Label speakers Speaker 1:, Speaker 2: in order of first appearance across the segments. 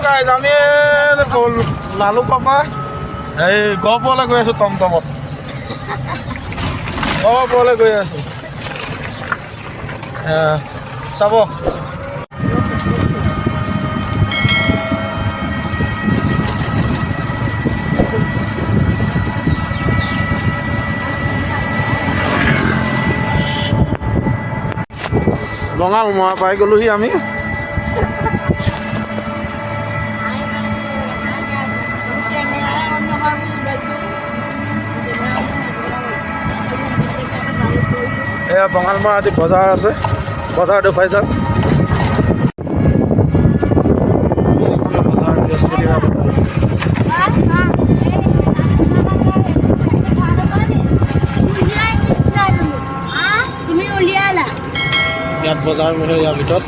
Speaker 1: guys আমি Lalu papa এই গহপুৰলৈ গৈ আছোঁ টমটমত গহপুৰলৈ গৈ আছোঁ চাব বঙাল মই পাই গ'লোহি আমি এয়া বঙালমৰা আজি বজাৰ আছে বজাৰ দেখুৱাই যাওক ইয়াত বজাৰ মিলে ইয়াৰ ভিতৰত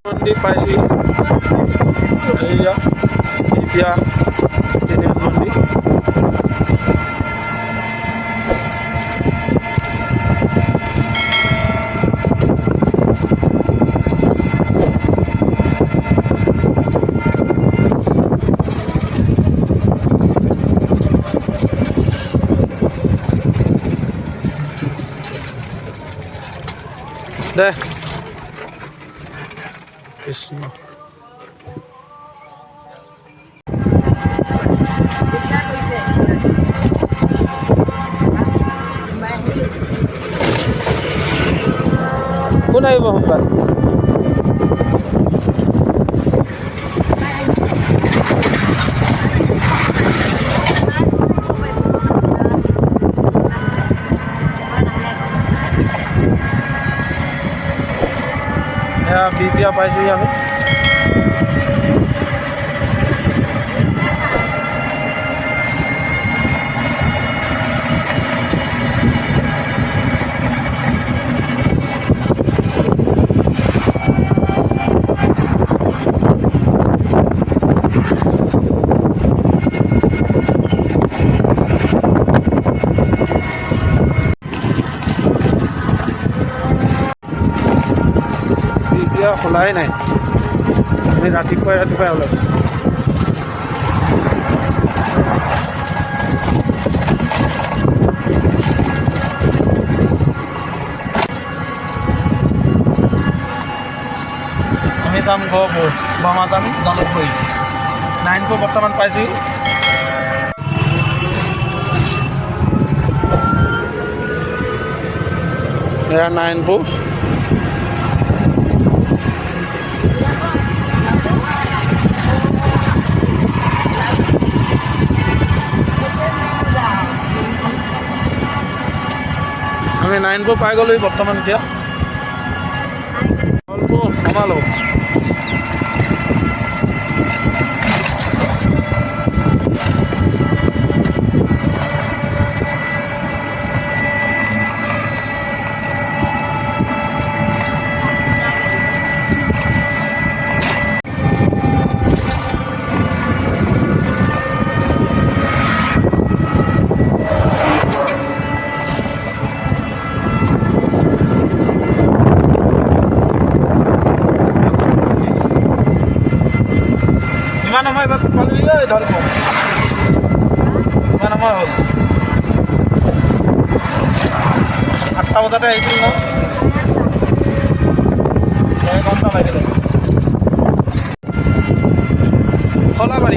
Speaker 1: মন্দিৰ পাইছি এয়া এতিয়া মন্দিৰ দে কৃষ্ণ কোন আহিব সোমবাৰ বিপিয়া পাইছোঁহি আমি খোলাই নাই আমি ৰাতিপুৱাই ওলাইছোঁ আমি যাম গহপুৰ মামা যাম জালুকবাৰী 9 বৰ্তমান পাইছোঁ এয়া 9 আমি 9 পাই গ'লো বৰ্তমান এতিয়া সোমালো কিমান সময় পালি ধৰ কিমান সময় হ'ল 8টা বজাতে আহিছিল ন 1 ঘণ্টা লাগিলে খলাবাৰী